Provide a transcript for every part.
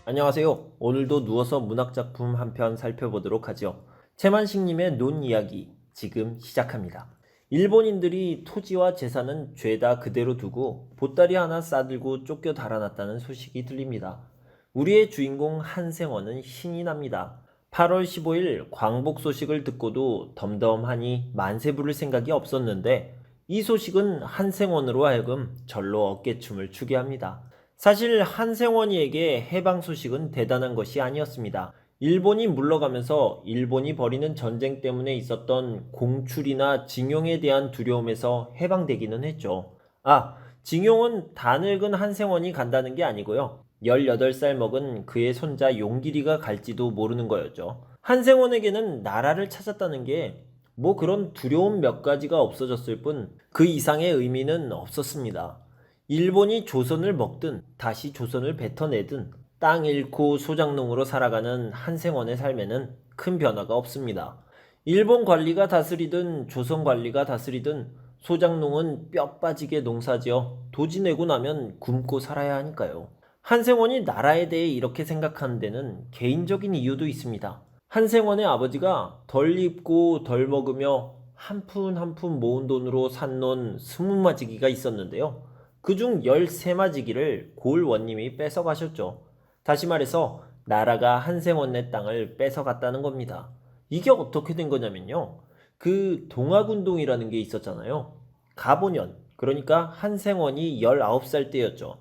안녕하세요. 오늘도 누워서 문학작품 한 편 살펴보도록 하죠. 채만식님의 논 이야기 지금 시작합니다. 일본인들이 토지와 재산은 죄다 그대로 두고 보따리 하나 싸들고 쫓겨 달아났다는 소식이 들립니다. 우리의 주인공 한생원은 신이 납니다. 8월 15일 광복 소식을 듣고도 덤덤하니 만세 부를 생각이 없었는데 이 소식은 한생원으로 하여금 절로 어깨춤을 추게 합니다. 사실 한생원이에게 해방 소식은 대단한 것이 아니었습니다. 일본이 물러가면서 일본이 벌이는 전쟁 때문에 있었던 공출이나 징용에 대한 두려움에서 해방되기는 했죠. 징용은 다 늙은 한생원이 간다는 게 아니고요. 18살 먹은 그의 손자 용길이가 갈지도 모르는 거였죠. 한생원에게는 나라를 찾았다는 게 뭐 그런 두려움 몇 가지가 없어졌을 뿐 그 이상의 의미는 없었습니다. 일본이 조선을 먹든 다시 조선을 뱉어내든 땅 잃고 소작농으로 살아가는 한생원의 삶에는 큰 변화가 없습니다. 일본 관리가 다스리든 조선 관리가 다스리든 소작농은 뼈 빠지게 농사지어 도지 내고 나면 굶고 살아야 하니까요. 한생원이 나라에 대해 이렇게 생각하는 데는 개인적인 이유도 있습니다. 한생원의 아버지가 덜 입고 덜 먹으며 한 푼 한 푼 모은 돈으로 산 논 20마지기가 있었는데요. 그중 13마지기를 고을 원님이 뺏어가셨죠. 다시 말해서 나라가 한생원의 땅을 뺏어갔다는 겁니다. 이게 어떻게 된 거냐면요. 그 동학운동이라는 게 있었잖아요. 가보년, 그러니까 한생원이 19살 때였죠.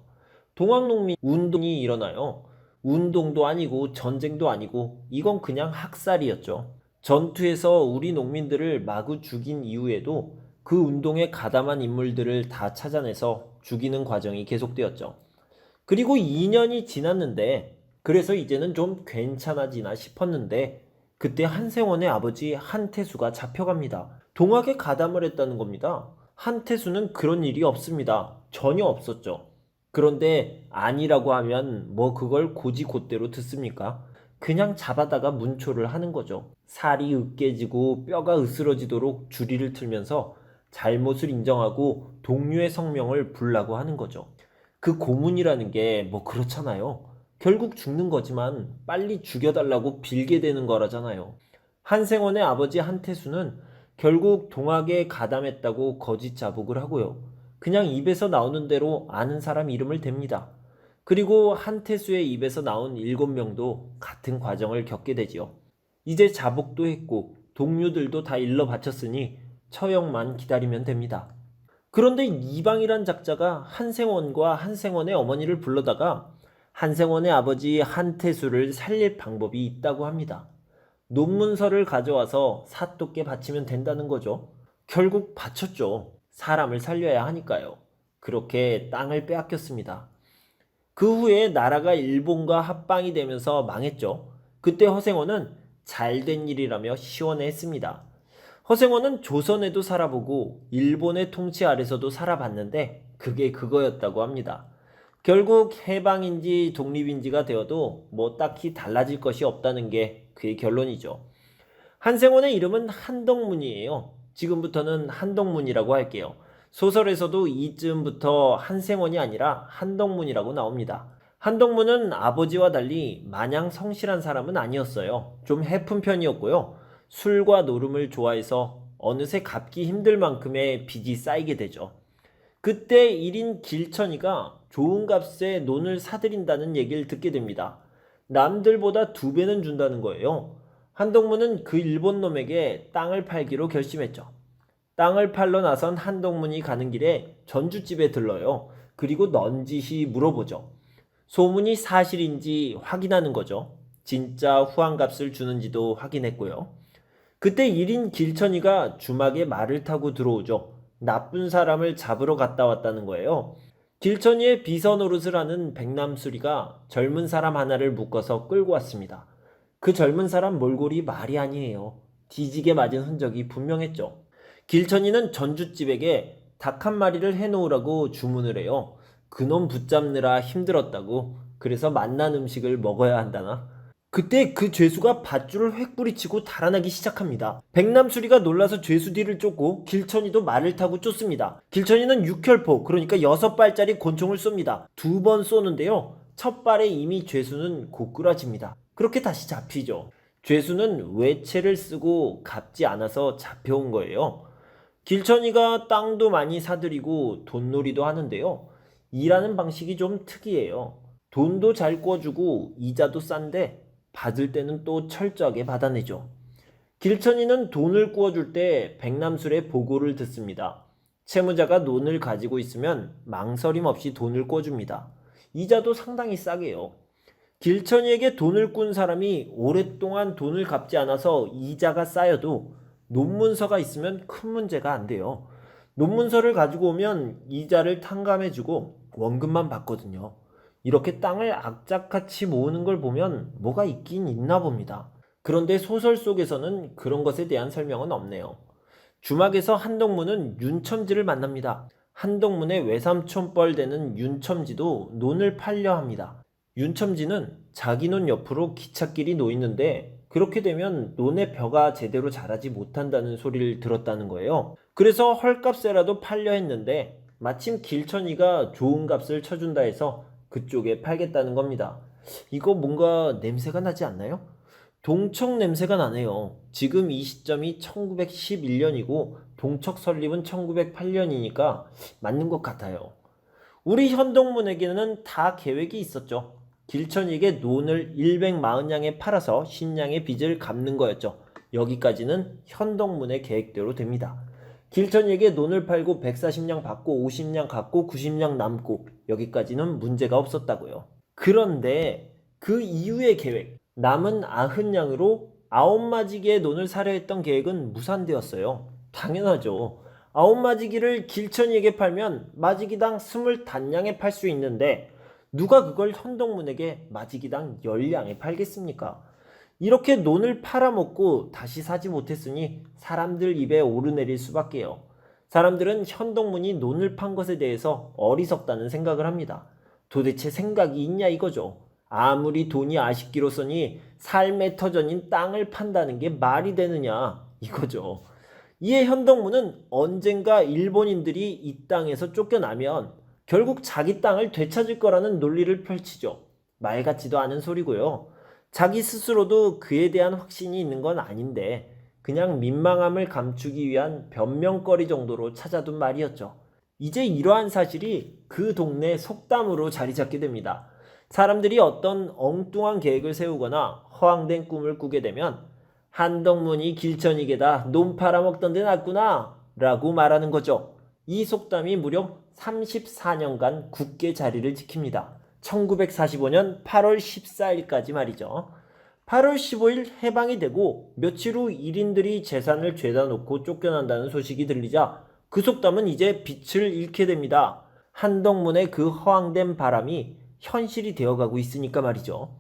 동학농민 운동이 일어나요. 운동도 아니고 전쟁도 아니고 이건 그냥 학살이었죠. 전투에서 우리 농민들을 마구 죽인 이후에도 그 운동에 가담한 인물들을 다 찾아내서 죽이는 과정이 계속되었죠. 그리고 2년이 지났는데 그래서 이제는 좀 괜찮아지나 싶었는데 그때 한생원의 아버지 한태수가 잡혀갑니다. 동학에 가담을 했다는 겁니다. 한태수는 그런 일이 없습니다. 전혀 없었죠. 그런데 아니라고 하면 뭐 그걸 고지곧대로 듣습니까? 그냥 잡아다가 문초를 하는 거죠. 살이 으깨지고 뼈가 으스러지도록 주리를 틀면서 잘못을 인정하고 동료의 성명을 불라고 하는 거죠. 그 고문이라는 게 뭐 그렇잖아요. 결국 죽는 거지만 빨리 죽여달라고 빌게 되는 거라잖아요. 한생원의 아버지 한태수는 결국 동학에 가담했다고 거짓 자복을 하고요. 그냥 입에서 나오는 대로 아는 사람 이름을 댑니다. 그리고 한태수의 입에서 나온 7명도 같은 과정을 겪게 되지요. 이제 자복도 했고 동료들도 다 일러 바쳤으니 처형만 기다리면 됩니다. 그런데 이방이란 작자가 한생원과 한생원의 어머니를 불러다가 한생원의 아버지 한태수를 살릴 방법이 있다고 합니다. 논문서를 가져와서 사또께 바치면 된다는 거죠. 결국 바쳤죠. 사람을 살려야 하니까요. 그렇게 땅을 빼앗겼습니다. 그 후에 나라가 일본과 합방이 되면서 망했죠. 그때 허생원은 잘된 일이라며 시원해했습니다. 허생원은 조선에도 살아보고 일본의 통치 아래서도 살아봤는데 그게 그거였다고 합니다. 결국 해방인지 독립인지가 되어도 뭐 딱히 달라질 것이 없다는 게 그의 결론이죠. 한생원의 이름은 한덕문이에요. 지금부터는 한덕문이라고 할게요. 소설에서도 이쯤부터 한생원이 아니라 한덕문이라고 나옵니다. 한덕문은 아버지와 달리 마냥 성실한 사람은 아니었어요. 좀 해픈 편이었고요. 술과 노름을 좋아해서 어느새 갚기 힘들 만큼의 빚이 쌓이게 되죠. 그때 1인 길천이가 좋은 값에 논을 사들인다는 얘기를 듣게 됩니다. 남들보다 2배는 준다는 거예요. 한덕문은 그 일본 놈에게 땅을 팔기로 결심했죠. 땅을 팔러 나선 한덕문이 가는 길에 전주집에 들러요. 그리고 넌지시 물어보죠. 소문이 사실인지 확인하는 거죠. 진짜 후한값을 주는지도 확인했고요. 그때 1인 길천이가 주막에 말을 타고 들어오죠. 나쁜 사람을 잡으러 갔다 왔다는 거예요. 길천이의 비서 노릇을 하는 백남수리가 젊은 사람 하나를 묶어서 끌고 왔습니다. 그 젊은 사람 몰골이 말이 아니에요. 뒤지게 맞은 흔적이 분명했죠. 길천이는 전주집에게 닭 한 마리를 해놓으라고 주문을 해요. 그놈 붙잡느라 힘들었다고. 그래서 맛난 음식을 먹어야 한다나. 그때 그 죄수가 밧줄을 획 뿌리치고 달아나기 시작합니다. 백남수리가 놀라서 죄수 뒤를 쫓고 길천이도 말을 타고 쫓습니다. 길천이는 6혈포, 그러니까 6발짜리 권총을 쏩니다. 2번 쏘는데요. 첫 발에 이미 죄수는 고꾸라집니다. 그렇게 다시 잡히죠. 죄수는 외채를 쓰고 갚지 않아서 잡혀온 거예요. 길천이가 땅도 많이 사들이고 돈놀이도 하는데요. 일하는 방식이 좀 특이해요. 돈도 잘 꿔주고 이자도 싼데 받을 때는 또 철저하게 받아내죠. 길천이는 돈을 꾸어줄 때 백남술의 보고를 듣습니다. 채무자가 논을 가지고 있으면 망설임 없이 돈을 꿔줍니다. 이자도 상당히 싸게요. 길천이에게 돈을 꾼 사람이 오랫동안 돈을 갚지 않아서 이자가 쌓여도 논문서가 있으면 큰 문제가 안 돼요. 논문서를 가지고 오면 이자를 탕감해주고 원금만 받거든요. 이렇게 땅을 악착같이 모으는 걸 보면 뭐가 있긴 있나 봅니다. 그런데 소설 속에서는 그런 것에 대한 설명은 없네요. 주막에서 한동문은 윤첨지를 만납니다. 한동문의 외삼촌뻘 되는 윤첨지도 논을 팔려 합니다. 윤첨지는 자기 논 옆으로 기찻길이 놓이는데 그렇게 되면 논의 벼가 제대로 자라지 못한다는 소리를 들었다는 거예요. 그래서 헐값에라도 팔려 했는데 마침 길천이가 좋은 값을 쳐준다 해서 그쪽에 팔겠다는 겁니다. 이거 뭔가 냄새가 나지 않나요? 동척 냄새가 나네요. 지금 이 시점이 1911년이고 동척 설립은 1908년이니까 맞는 것 같아요. 우리 현동문에게는 다 계획이 있었죠. 길천이에게 논을 140냥에 팔아서 신냥의 빚을 갚는 거였죠. 여기까지는 현동문의 계획대로 됩니다. 길천이에게 논을 팔고 140냥 받고 50냥 갚고 90냥 남고 여기까지는 문제가 없었다고요. 그런데 그 이후의 계획, 남은 90냥으로 9마지기의 논을 사려 했던 계획은 무산되었어요. 당연하죠. 9마지기를 길천이에게 팔면 마지기당 20단냥에 팔 수 있는데 누가 그걸 현동문에게 마지기당 10냥에 팔겠습니까? 이렇게 논을 팔아먹고 다시 사지 못했으니 사람들 입에 오르내릴 수밖에요. 사람들은 현동문이 논을 판 것에 대해서 어리석다는 생각을 합니다. 도대체 생각이 있냐 이거죠. 아무리 돈이 아쉽기로서니 삶의 터전인 땅을 판다는 게 말이 되느냐 이거죠. 이에 현동문은 언젠가 일본인들이 이 땅에서 쫓겨나면 결국 자기 땅을 되찾을 거라는 논리를 펼치죠. 말 같지도 않은 소리고요. 자기 스스로도 그에 대한 확신이 있는 건 아닌데 그냥 민망함을 감추기 위한 변명거리 정도로 찾아둔 말이었죠. 이제 이러한 사실이 그 동네 속담으로 자리 잡게 됩니다. 사람들이 어떤 엉뚱한 계획을 세우거나 허황된 꿈을 꾸게 되면 한동문이 길천이게다 논 팔아먹던 데 낫구나 라고 말하는 거죠. 이 속담이 무려 34년간 굳게 자리를 지킵니다. 1945년 8월 14일까지 말이죠. 8월 15일 해방이 되고 며칠 후 1인들이 재산을 죄다 놓고 쫓겨난다는 소식이 들리자 그 속담은 이제 빛을 잃게 됩니다. 한동문의 그 허황된 바람이 현실이 되어가고 있으니까 말이죠.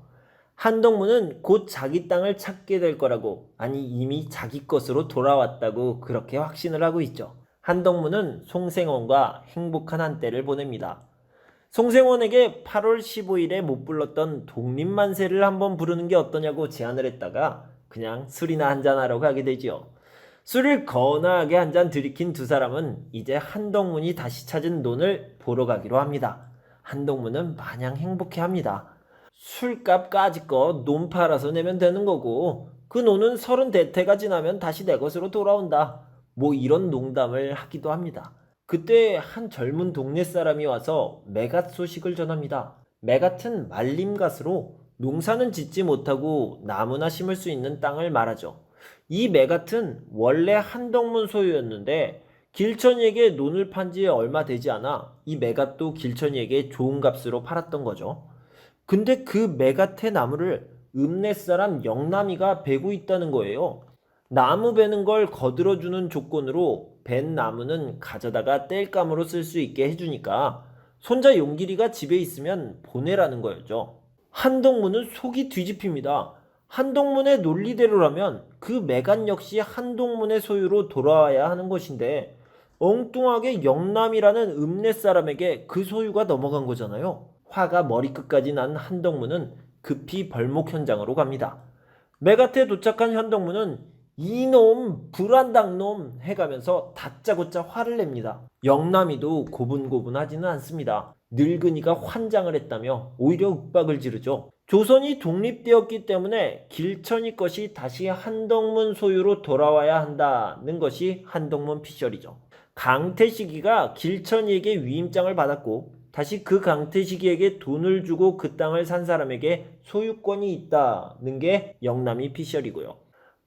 한동문은 곧 자기 땅을 찾게 될 거라고, 아니 이미 자기 것으로 돌아왔다고 그렇게 확신을 하고 있죠. 한동문은 송생원과 행복한 한때를 보냅니다. 송생원에게 8월 15일에 못 불렀던 독립만세를 한번 부르는 게 어떠냐고 제안을 했다가 그냥 술이나 한잔하러 가게 되지요. 술을 거나하게 한 잔 들이킨 두 사람은 이제 한동문이 다시 찾은 논을 보러 가기로 합니다. 한동문은 마냥 행복해합니다. 술값까짓 논 팔아서 내면 되는 거고 그 논은 30대퇴가 지나면 다시 내 것으로 돌아온다. 뭐 이런 농담을 하기도 합니다. 그때 한 젊은 동네 사람이 와서 매갓 소식을 전합니다. 매갓은 말림갓으로 농사는 짓지 못하고 나무나 심을 수 있는 땅을 말하죠. 이 매갓은 원래 한동문 소유였는데 길천이에게 논을 판 지 얼마 되지 않아 이 매갓도 길천이에게 좋은 값으로 팔았던 거죠. 근데 그 매갓의 나무를 읍내 사람 영남이가 베고 있다는 거예요. 나무 베는 걸 거들어주는 조건으로 벤 나무는 가져다가 땔감으로 쓸 수 있게 해주니까 손자 용길이가 집에 있으면 보내라는 거였죠. 한동문은 속이 뒤집힙니다. 한동문의 논리대로라면 그 매간 역시 한동문의 소유로 돌아와야 하는 것인데 엉뚱하게 영남이라는 읍내 사람에게 그 소유가 넘어간 거잖아요. 화가 머리끝까지 난 한동문은 급히 벌목 현장으로 갑니다. 매갓에 도착한 현동문은 이놈 불안당놈 해가면서 다짜고짜 화를 냅니다. 영남이도 고분고분하지는 않습니다. 늙은이가 환장을 했다며 오히려 윽박을 지르죠. 조선이 독립되었기 때문에 길천이 것이 다시 한덕문 소유로 돌아와야 한다는 것이 한덕문 피셜이죠. 강태식이가 길천이에게 위임장을 받았고 다시 그 강태식이에게 돈을 주고 그 땅을 산 사람에게 소유권이 있다는 게 영남이 피셜이고요.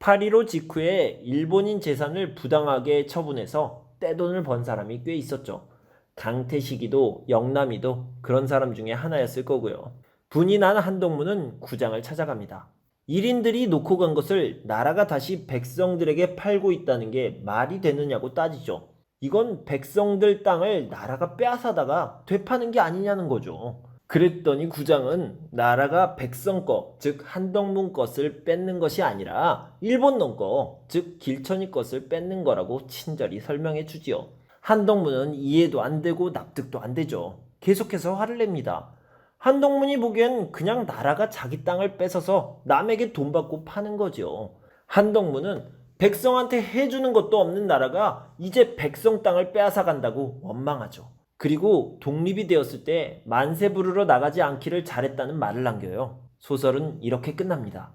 8.15 직후에 일본인 재산을 부당하게 처분해서 떼돈을 번 사람이 꽤 있었죠. 강태식이도 영남이도 그런 사람 중에 하나였을 거고요. 분이 난 한덕문은 구장을 찾아갑니다. 일인들이 놓고 간 것을 나라가 다시 백성들에게 팔고 있다는 게 말이 되느냐고 따지죠. 이건 백성들 땅을 나라가 빼앗아다가 되파는 게 아니냐는 거죠. 그랬더니 구장은 나라가 백성 거, 즉 한덕문 것을 뺏는 것이 아니라 일본 놈 거, 즉 길천이 것을 뺏는 거라고 친절히 설명해 주지요. 한덕문은 이해도 안 되고 납득도 안 되죠. 계속해서 화를 냅니다. 한덕문이 보기엔 그냥 나라가 자기 땅을 뺏어서 남에게 돈 받고 파는 거죠. 한덕문은 백성한테 해주는 것도 없는 나라가 이제 백성 땅을 빼앗아 간다고 원망하죠. 그리고 독립이 되었을 때 만세 부르러 나가지 않기를 잘했다는 말을 남겨요. 소설은 이렇게 끝납니다.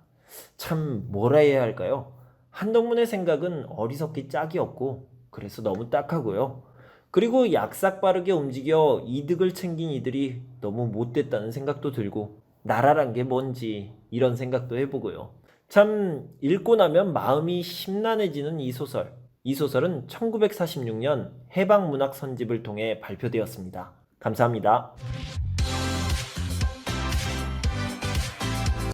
참 뭐라 해야 할까요? 한덕문의 생각은 어리석기 짝이 없고 그래서 너무 딱하고요. 그리고 약삭빠르게 움직여 이득을 챙긴 이들이 너무 못됐다는 생각도 들고 나라란 게 뭔지 이런 생각도 해보고요. 참 읽고 나면 마음이 심란해지는 이 소설. 이 소설은 1946년 해방문학 선집을 통해 발표되었습니다. 감사합니다.